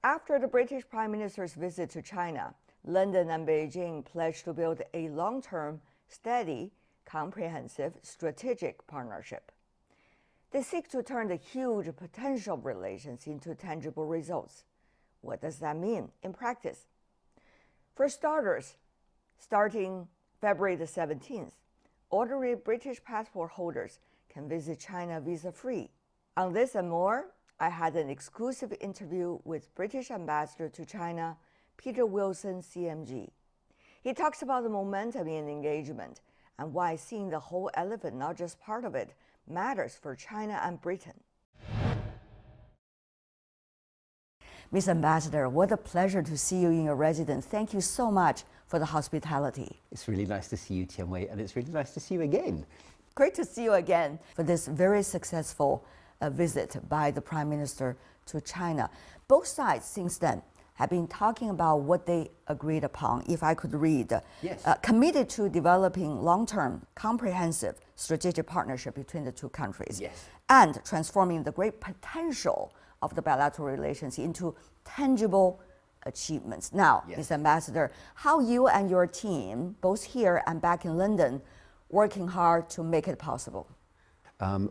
After the British Prime Minister's visit to China, London and Beijing pledged to build a long-term, steady, comprehensive strategic partnership. They seek to turn the huge potential relations into tangible results. What does that mean in practice? For starters, starting February the 17th, ordinary British passport holders can visit China visa-free. On this and more, I had an exclusive interview with British Ambassador to China, Peter Wilson, CMG. He talks about the momentum in engagement and why seeing the whole elephant, not just part of it, matters for China and Britain. Ms. Ambassador, what a pleasure to see you in your residence. Thank you so much for the hospitality. It's really nice to see you, Tian, and it's really nice to see you again. Great to see you again for this very successful visit by the Prime Minister to China. Both sides since then have been talking about what they agreed upon, if I could read. Yes. Committed to developing long-term, comprehensive strategic partnership between the two countries. Yes. And transforming the great potential of the bilateral relations into tangible achievements. Now, yes. Ms. Ambassador, how you and your team, both here and back in London, working hard to make it possible?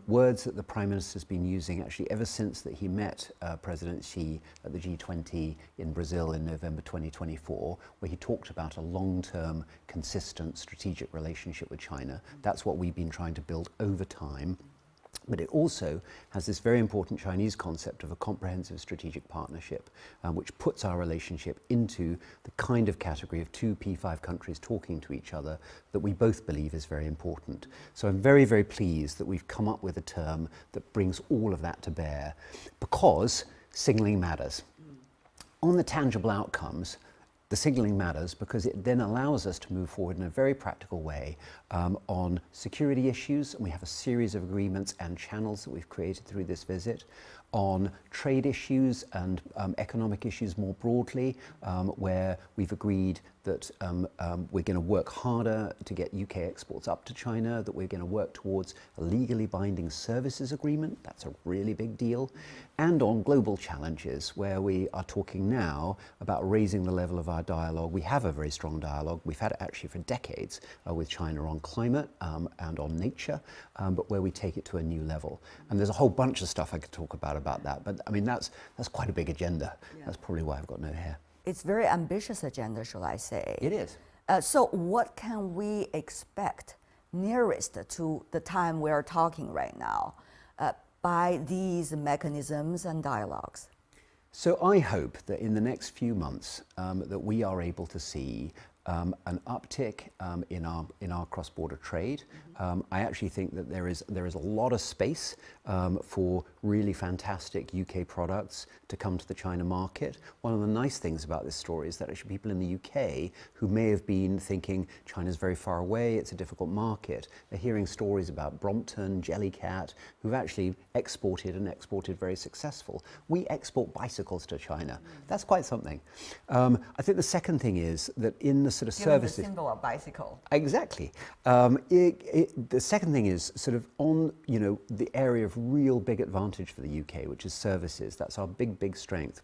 Words that the Prime Minister's been using actually ever since that he met President Xi at the G20 in Brazil in November 2024, where he talked about a long-term, consistent strategic relationship with China. That's what we've been trying to build over time. But it also has this very important Chinese concept of a comprehensive strategic partnership, which puts our relationship into the kind of category of two P5 countries talking to each other that we both believe is very important. So I'm very, very pleased that we've come up with a term that brings all of that to bear, because signalling matters. On the tangible outcomes, the signalling matters because it then allows us to move forward in a very practical way on security issues, and we have a series of agreements and channels that we've created through this visit, on trade issues and economic issues more broadly, where we've agreed that we're going to work harder to get UK exports up to China, that we're going to work towards a legally binding services agreement. That's a really big deal. And on global challenges, where we are talking now about raising the level of our dialogue. We have a very strong dialogue. We've had it actually for decades with China on climate and on nature, but where we take it to a new level. And there's a whole bunch of stuff I could talk about that. But I mean, that's quite a big agenda. Yeah. That's probably why I've got no hair. It's a very ambitious agenda, shall I say. It is. So what can we expect nearest to the time we're talking right now by these mechanisms and dialogues? So I hope that in the next few months that we are able to see an uptick in our cross-border trade. I actually think that there is a lot of space for really fantastic UK products to come to the China market. One of the nice things about this story is that actually people in the UK who may have been thinking China's very far away, it's a difficult market, are hearing stories about Brompton, Jellycat, who've actually exported very successful. We export bicycles to China. That's quite something. I think the second thing is that in the sort of services, the symbol of bicycle. Exactly. The second thing is sort of on the area of real big advantage for the UK, which is services. That's our big strength.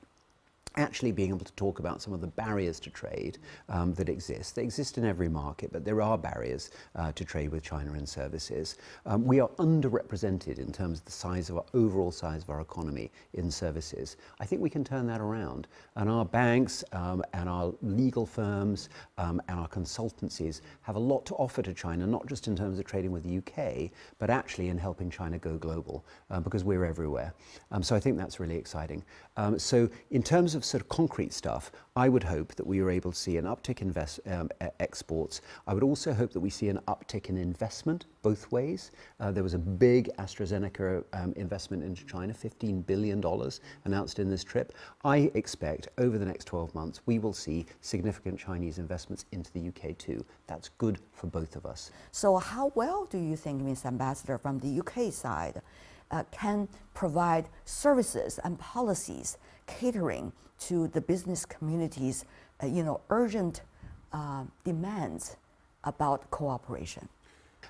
Actually being able to talk about some of the barriers to trade that exist. They exist in every market, but there are barriers to trade with China in services. We are underrepresented in terms of the size of our overall size of our economy in services. I think we can turn that around, and our banks and our legal firms and our consultancies have a lot to offer to China, not just in terms of trading with the UK, but actually in helping China go global, because we're everywhere. So I think that's really exciting. So in terms of sort of concrete stuff, I would hope that we are able to see an uptick in exports. I would also hope that we see an uptick in investment both ways. There was a big AstraZeneca investment into China, $15 billion announced in this trip. I expect over the next 12 months we will see significant Chinese investments into the UK too. That's good for both of us. So how well do you think, Ms. Ambassador, from the UK side, can provide services and policies catering to the business community's urgent demands about cooperation?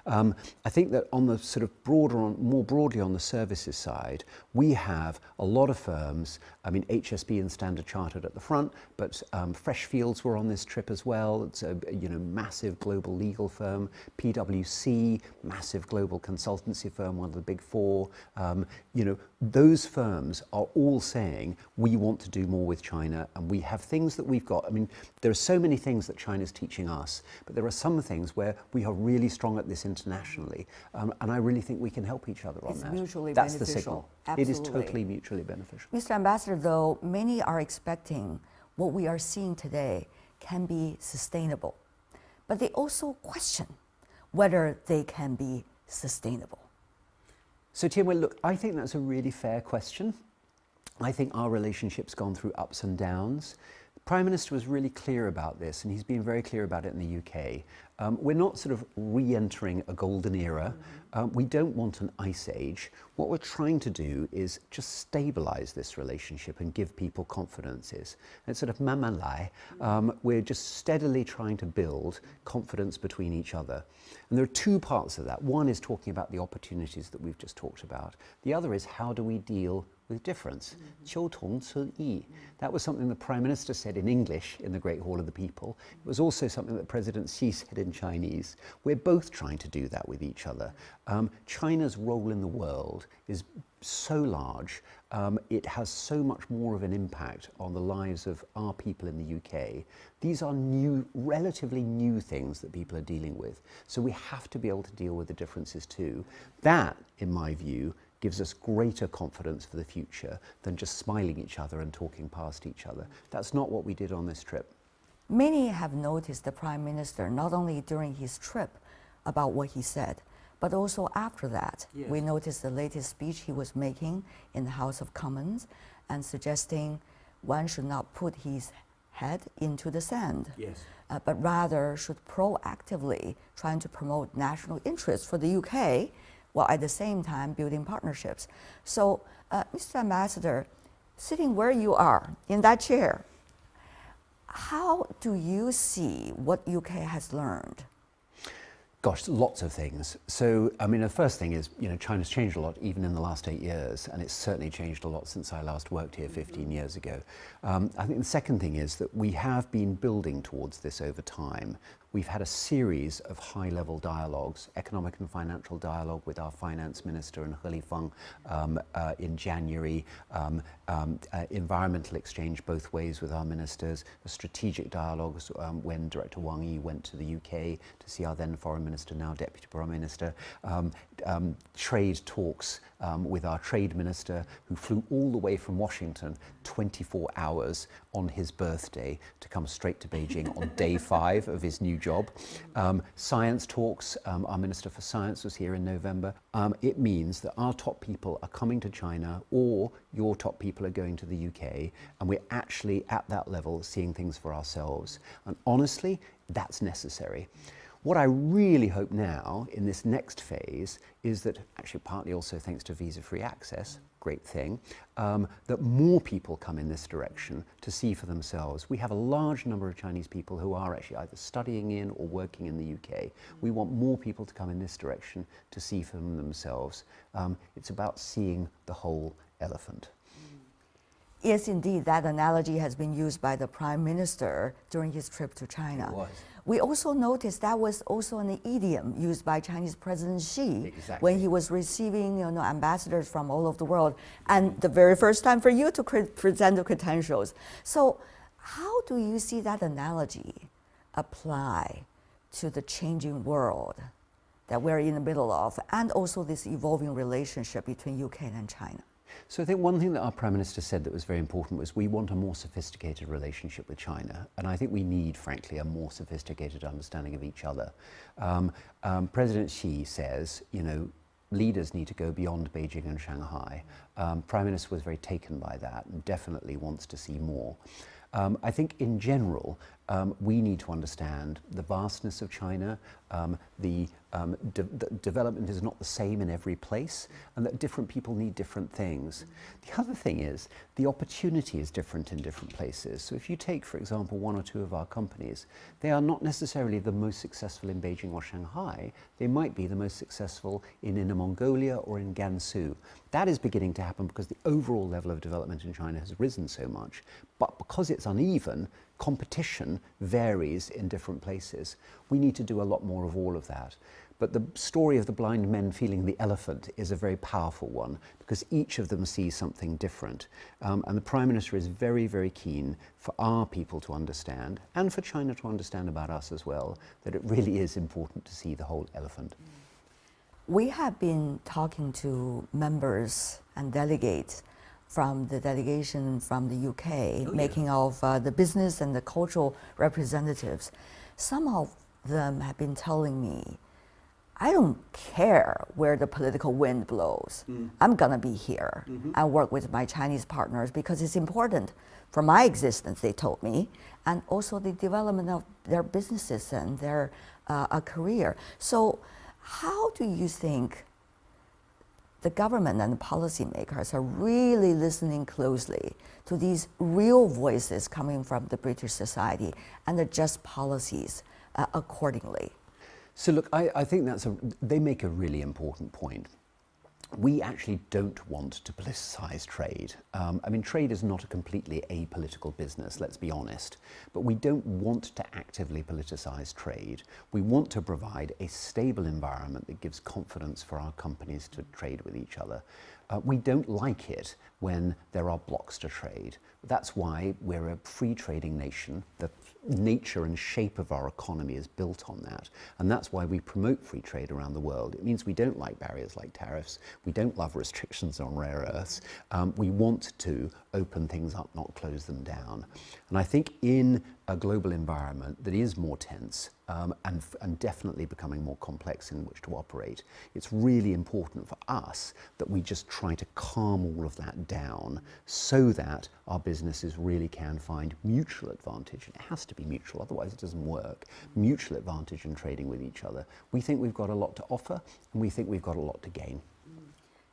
I think that on the sort of more broadly on the services side, we have a lot of firms, I mean HSB and Standard Chartered at the front, but Freshfields were on this trip as well. It's a massive global legal firm. PwC, massive global consultancy firm, one of the big four. Those firms are all saying we want to do more with China, and we have things that we've got. I mean, there are so many things that China's teaching us, but there are some things where we are really strong at this internationally, and I really think we can help each other on that. It's mutually That's beneficial. the signal. Absolutely. It is totally mutually beneficial. Mr. Ambassador, though, many are expecting what we are seeing today can be sustainable, but they also question whether they can be sustainable. So Tian, well, look, I think that's a really fair question. I think our relationship's gone through ups and downs. The Prime Minister was really clear about this, and he's been very clear about it in the UK. We're not sort of re-entering a golden era. We don't want an ice age. What we're trying to do is just stabilise this relationship and give people confidence. It's sort of mamalai. We're just steadily trying to build confidence between each other. And there are two parts of that. One is talking about the opportunities that we've just talked about. The other is how do we deal with difference. 求同存异. That was something the Prime Minister said in English in the Great Hall of the People. It was also something that President Xi said in Chinese. We're both trying to do that with each other. China's role in the world is so large. It has so much more of an impact on the lives of our people in the UK. These are new, relatively new things that people are dealing with. So we have to be able to deal with the differences too. That, in my view, gives us greater confidence for the future than just smiling each other and talking past each other. That's not what we did on this trip. Many have noticed the Prime Minister, not only during his trip about what he said, but also after that. Yes. We noticed the latest speech he was making in the House of Commons and suggesting one should not put his head into the sand, Yes. but rather should proactively trying to promote national interests for the UK, while at the same time building partnerships. So, Mr. Ambassador, sitting where you are in that chair, how do you see what UK has learned? Gosh, lots of things. So, I mean, the first thing is, China's changed a lot even in the last 8 years, and it's certainly changed a lot since I last worked here 15 years ago. I think the second thing is that we have been building towards this over time. We've had a series of high-level dialogues, economic and financial dialogue with our finance minister and He Lifeng in January, environmental exchange both ways with our ministers, a strategic dialogue when Director Wang Yi went to the UK to see our then Foreign Minister, now Deputy Prime Minister, trade talks with our trade minister who flew all the way from Washington 24 hours on his birthday to come straight to Beijing on day 5 of his new job. Science talks, our Minister for Science was here in November. It means that our top people are coming to China, or your top people are going to the UK, and we're actually at that level seeing things for ourselves. And honestly, that's necessary. What I really hope now in this next phase is that, actually partly also thanks to visa-free access, great thing, that more people come in this direction to see for themselves. We have a large number of Chinese people who are actually either studying in or working in the UK. We want more people to come in this direction to see for themselves. It's about seeing the whole elephant. Yes, indeed, that analogy has been used by the Prime Minister during his trip to China. It was. We also noticed that was also an idiom used by Chinese President Xi Exactly. when he was receiving ambassadors from all over the world, and the very first time for you to present the credentials. So how do you see that analogy apply to the changing world that we're in the middle of, and also this evolving relationship between UK and China? So I think one thing that our Prime Minister said that was very important was we want a more sophisticated relationship with China, and I think we need, frankly, a more sophisticated understanding of each other. President Xi says, leaders need to go beyond Beijing and Shanghai. Prime Minister was very taken by that and definitely wants to see more. I think in general, we need to understand the vastness of China, the development is not the same in every place, and that different people need different things. The other thing is the opportunity is different in different places. So if you take, for example, one or two of our companies, they are not necessarily the most successful in Beijing or Shanghai. They might be the most successful in Inner Mongolia or in Gansu. That is beginning to happen because the overall level of development in China has risen so much. But because it's uneven, competition varies in different places. We need to do a lot more of all of that. But the story of the blind men feeling the elephant is a very powerful one because each of them sees something different. And the Prime Minister is very, very keen for our people to understand, and for China to understand about us as well, that it really is important to see the whole elephant. We have been talking to members and delegates from the delegation from the UK, making of the business and the cultural representatives. Some of them have been telling me, I don't care where the political wind blows. I'm gonna be here and work with my Chinese partners because it's important for my existence, they told me, and also the development of their businesses and their career. So how do you think the government and the policymakers are really listening closely to these real voices coming from the British society and adjust policies accordingly? So look, I think they make a really important point. We actually don't want to politicize trade. I mean, trade is not a completely apolitical business, let's be honest. But we don't want to actively politicize trade. We want to provide a stable environment that gives confidence for our companies to trade with each other. We don't like it when there are blocks to trade. That's why we're a free trading nation. The nature and shape of our economy is built on that. And that's why we promote free trade around the world. It means we don't like barriers like tariffs. We don't love restrictions on rare earths. We want to open things up, not close them down. And I think in a global environment that is more tense and definitely becoming more complex in which to operate, it's really important for us that we just try to calm all of that down so that our businesses really can find mutual advantage. And it has to be mutual, otherwise it doesn't work. Mutual advantage in trading with each other. We think we've got a lot to offer, and we think we've got a lot to gain.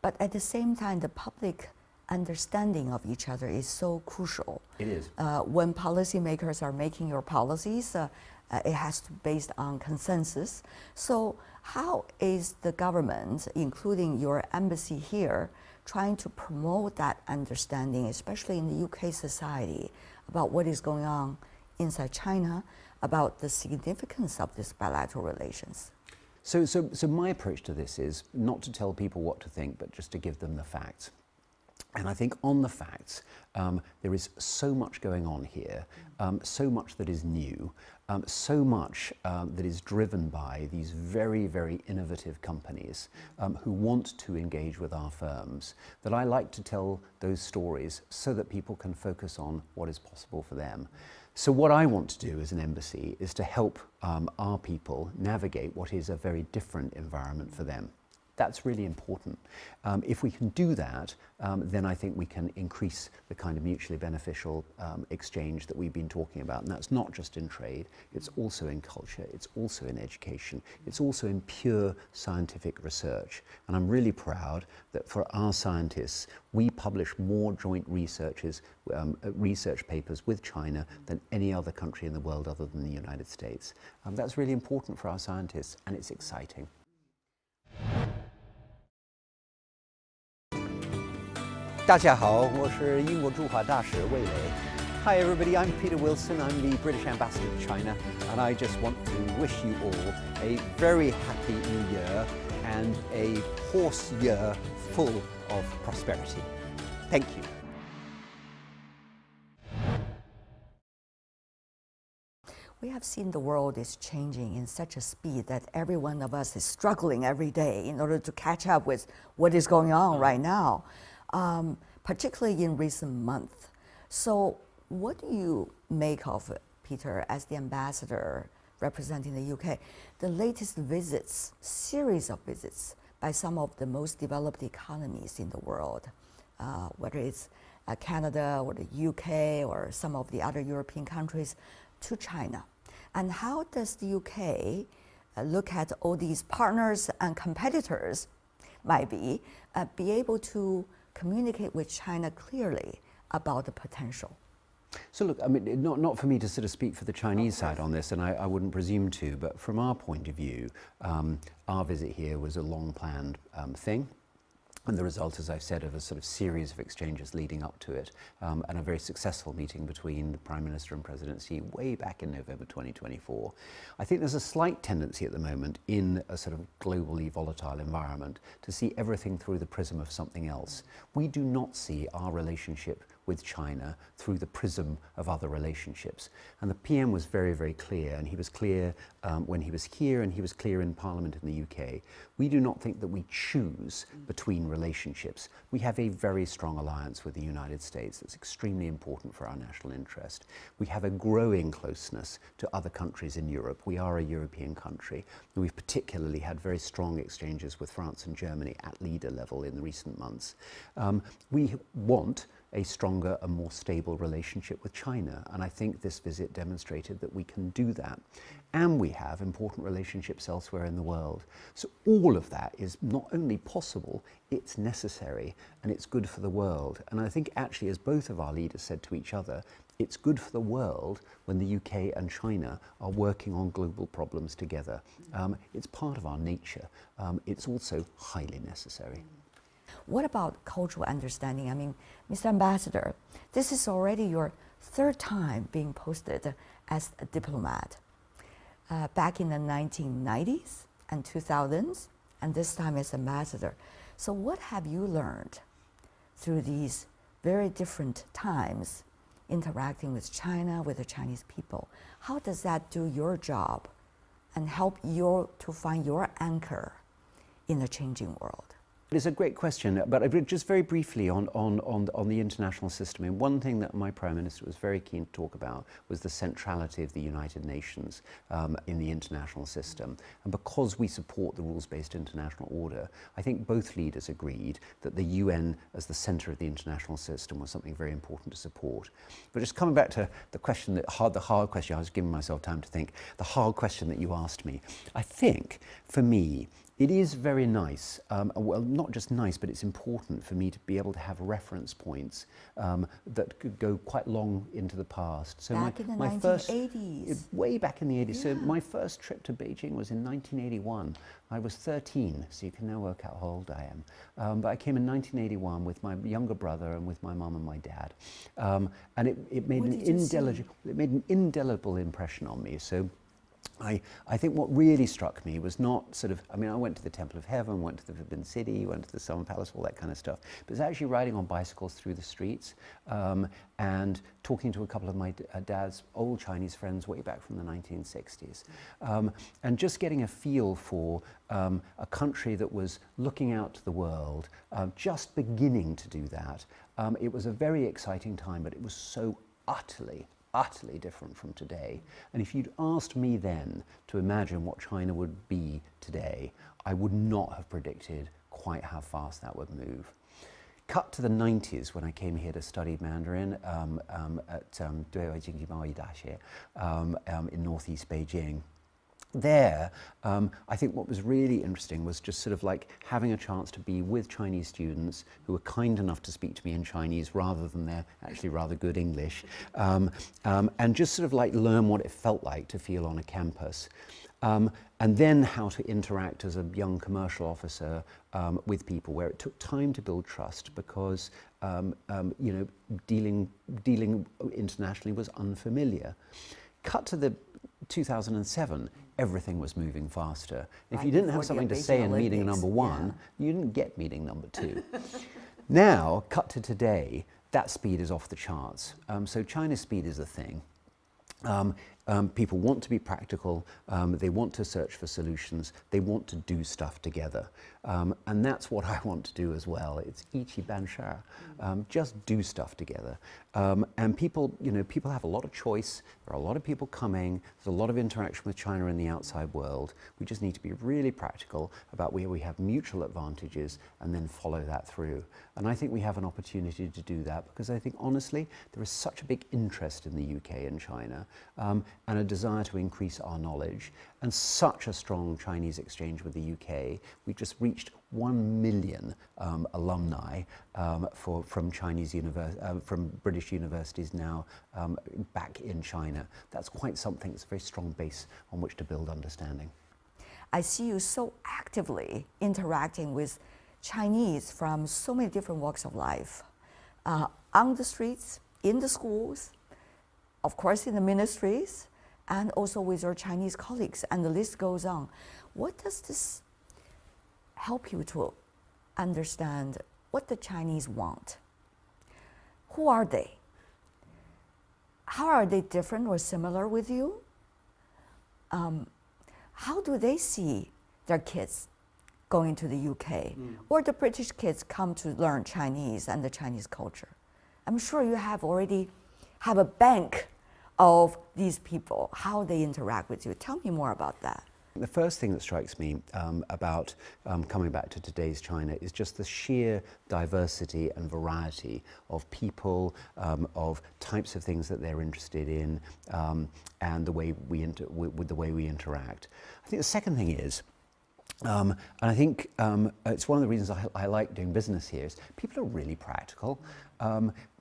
But at the same time, the public understanding of each other is so crucial. It is. When policymakers are making your policies, it has to be based on consensus. So how is the government, including your embassy here, trying to promote that understanding, especially in the UK society, about what is going on inside China, about the significance of these bilateral relations? So my approach to this is not to tell people what to think, but just to give them the facts. And I think on the facts, there is so much going on here, so much that is new, so much that is driven by these very, very innovative companies who want to engage with our firms, that I like to tell those stories so that people can focus on what is possible for them. So what I want to do as an embassy is to help our people navigate what is a very different environment for them. That's really important. If we can do that, then I think we can increase the kind of mutually beneficial exchange that we've been talking about. And that's not just in trade, it's also in culture, it's also in education, it's also in pure scientific research. And I'm really proud that for our scientists, we publish more joint research papers with China than any other country in the world other than the United States. That's really important for our scientists, and it's exciting. 大家好，我是英国驻华大使魏磊。Hi everybody, I'm Peter Wilson. I'm the British Ambassador to China, and I just want to wish you all a very happy new year and a horse year full of prosperity. Thank you. We have seen the world is changing in such a speed that every one of us is struggling every day in order to catch up with what is going on right now. Particularly in recent months. So what do you make of it, Peter, as the ambassador representing the UK? The latest visits, series of visits by some of the most developed economies in the world, whether it's Canada or the UK or some of the other European countries, to China? And how does the UK look at all these partners and competitors might be able to communicate with China clearly about the potential? So look, I mean, not for me to sort of speak for the Chinese side on this, and I wouldn't presume to, but from our point of view, our visit here was a long-planned thing. And the result, as I've said, of a sort of series of exchanges leading up to it, and a very successful meeting between the Prime Minister and President Xi way back in November 2024. I think there's a slight tendency at the moment in a sort of globally volatile environment to see everything through the prism of something else. We do not see our relationship with China through the prism of other relationships. And the PM was very, very clear, and he was clear when he was here, and he was clear in Parliament in the UK. We do not think that we choose between relationships. We have a very strong alliance with the United States that's extremely important for our national interest. We have a growing closeness to other countries in Europe. We are a European country, and we've particularly had very strong exchanges with France and Germany at leader level in the recent months. We want a stronger and more stable relationship with China, and I think this visit demonstrated that we can do that. And we have important relationships elsewhere in the world. So all of that is not only possible, it's necessary, and it's good for the world. And I think actually, as both of our leaders said to each other, it's good for the world when the UK and China are working on global problems together. It's part of our nature. It's also highly necessary. What about cultural understanding? I mean, Mr. Ambassador, this is already your third time being posted as a diplomat. Back in the 1990s and 2000s, and this time as ambassador. So what have you learned through these very different times interacting with China, with the Chinese people? How does that do your job and help you to find your anchor in a changing world? It's a great question, but just very briefly on the international system. And one thing that my Prime Minister was very keen to talk about was the centrality of the United Nations in the international system. And because we support the rules-based international order, I think both leaders agreed that the UN as the centre of the international system was something very important to support. But just coming back to the question, the hard question, I was giving myself time to think, the hard question that you asked me, I think for me, it is very nice, well, not just nice, but it's important for me to be able to have reference points that could go quite long into the past. So back in the 1980s. Way back in the 80s. Yeah. So my first trip to Beijing was in 1981. I was 13, so you can now work out how old I am. But I came in 1981 with my younger brother and with my mum and my dad. And it made an indelible impression on me. So I think what really struck me was not sort of, I mean, I went to the Temple of Heaven, went to the Forbidden City, went to the Summer Palace, all that kind of stuff, but it's actually riding on bicycles through the streets and talking to a couple of my dad's old Chinese friends way back from the 1960s. And just getting a feel for a country that was looking out to the world, just beginning to do that. It was a very exciting time, but it was so utterly different from today. And if you'd asked me then to imagine what China would be today, I would not have predicted quite how fast that would move. Cut to the 90s when I came here to study Mandarin at Beijing in northeast Beijing. There, I think what was really interesting was just sort of like having a chance to be with Chinese students who were kind enough to speak to me in Chinese rather than their actually rather good English, and just sort of like learn what it felt like to feel on a campus. And then how to interact as a young commercial officer with people, where it took time to build trust because you know, dealing internationally was unfamiliar. Cut to the 2007, everything was moving faster. If you didn't have something to say in meeting number one, you didn't get meeting number two. Now, cut to today, that speed is off the charts. So China's speed is a thing. People want to be practical, they want to search for solutions, they want to do stuff together. And that's what I want to do as well. It's 一起办事, just do stuff together. And people, people have a lot of choice, there are a lot of people coming, there's a lot of interaction with China in the outside world. We just need to be really practical about where we have mutual advantages and then follow that through. And I think we have an opportunity to do that because I think honestly there is such a big interest in the UK and China and a desire to increase our knowledge and such a strong Chinese exchange with the UK. We've just reached 1 million alumni from from British universities now back in China. That's quite something. It's a very strong base on which to build understanding. I see you so actively interacting with Chinese from so many different walks of life, on the streets, in the schools, of course in the ministries, and also with your Chinese colleagues, and the list goes on. What does this help you to understand what the Chinese want? Who are they? How are they different or similar with you? How do they see their kids going to the UK or the British kids come to learn Chinese and the Chinese culture? I'm sure you have already have a bank of these people, how they interact with you. Tell me more about that. The first thing that strikes me about coming back to today's China is just the sheer diversity and variety of people, of types of things that they're interested in, and the way we interact. I think the second thing is, and I think it's one of the reasons I like doing business here, is people are really practical.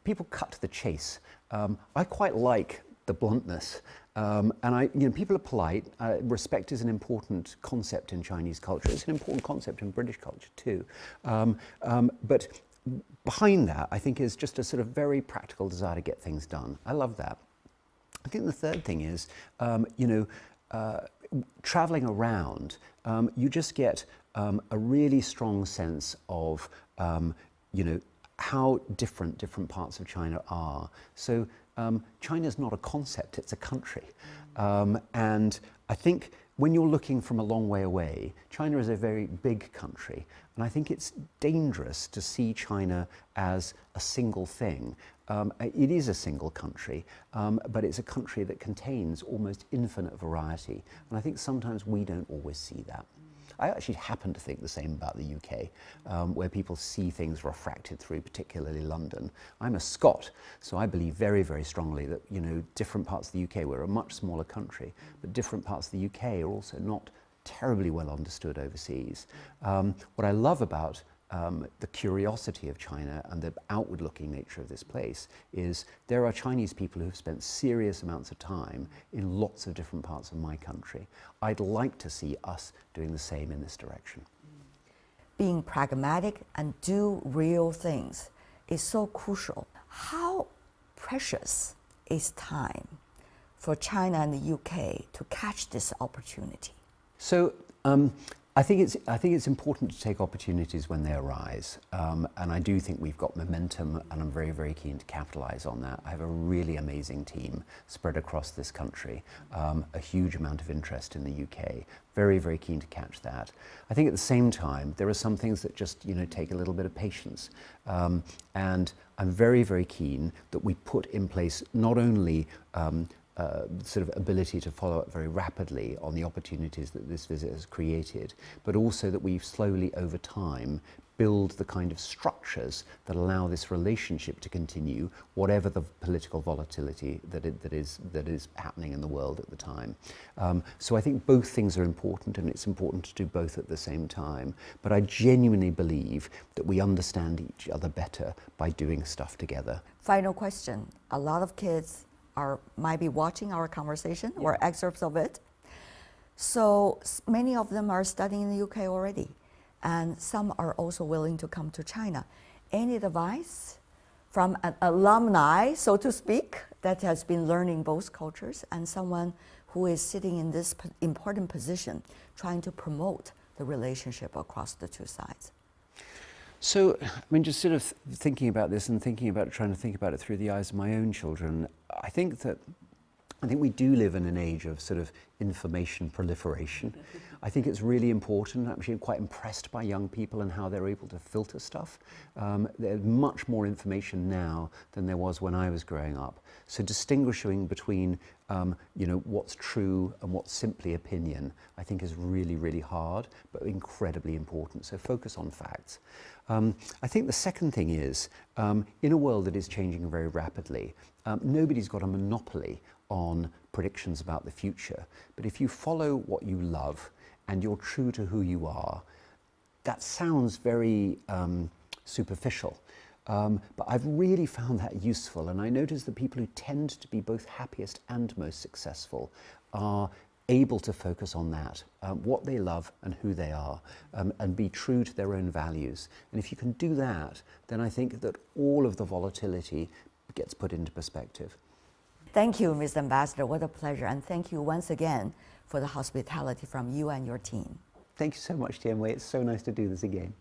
People cut to the chase. I quite like the bluntness. And people are polite. Respect is an important concept in Chinese culture. It's an important concept in British culture too. But behind that, I think, is just a sort of very practical desire to get things done. I love that. I think the third thing is, traveling around, you just get a really strong sense of, how different parts of China are. So China's not a concept, it's a country. And I think when you're looking from a long way away, China is a very big country. And I think it's dangerous to see China as a single thing. It is a single country, but it's a country that contains almost infinite variety. And I think sometimes we don't always see that. I actually happen to think the same about the UK, where people see things refracted through, particularly London. I'm a Scot, so I believe very, very strongly that, different parts of the UK, we're a much smaller country, but different parts of the UK are also not terribly well understood overseas. What I love about the curiosity of China and the outward-looking nature of this place is there are Chinese people who have spent serious amounts of time in lots of different parts of my country. I'd like to see us doing the same in this direction. Being pragmatic and do real things is so crucial. How precious is time for China and the UK to catch this opportunity? So, I think it's important to take opportunities when they arise, and I do think we've got momentum, and I'm very, very keen to capitalize on that. I have a really amazing team spread across this country, a huge amount of interest in the UK. Very, very keen to catch that. I think at the same time, there are some things that just, take a little bit of patience, and I'm very, very keen that we put in place not only sort of ability to follow up very rapidly on the opportunities that this visit has created, but also that we've slowly over time build the kind of structures that allow this relationship to continue, whatever the political volatility that is happening in the world at the time. So I think both things are important, and it's important to do both at the same time. But I genuinely believe that we understand each other better by doing stuff together. Final question. A lot of kids might be watching our conversation or excerpts of it. So many of them are studying in the UK already, and some are also willing to come to China. Any advice from an alumni, so to speak, that has been learning both cultures, and someone who is sitting in this important position trying to promote the relationship across the two sides? So, just sort of thinking about this and trying to think about it through the eyes of my own children, I think that I think we do live in an age of sort of information proliferation. I think it's really important. I'm actually quite impressed by young people and how they're able to filter stuff. There's much more information now than there was when I was growing up. So distinguishing between you know, what's true and what's simply opinion, I think is really, really hard, but incredibly important. So focus on facts. I think the second thing is, in a world that is changing very rapidly, nobody's got a monopoly on predictions about the future. But if you follow what you love and you're true to who you are, that sounds very superficial. But I've really found that useful, and I notice that people who tend to be both happiest and most successful are able to focus on that, what they love and who they are, and be true to their own values. And if you can do that, then I think that all of the volatility gets put into perspective. Thank you, Mr. Ambassador. What a pleasure. And thank you once again for the hospitality from you and your team. Thank you so much, Tian. It's so nice to do this again.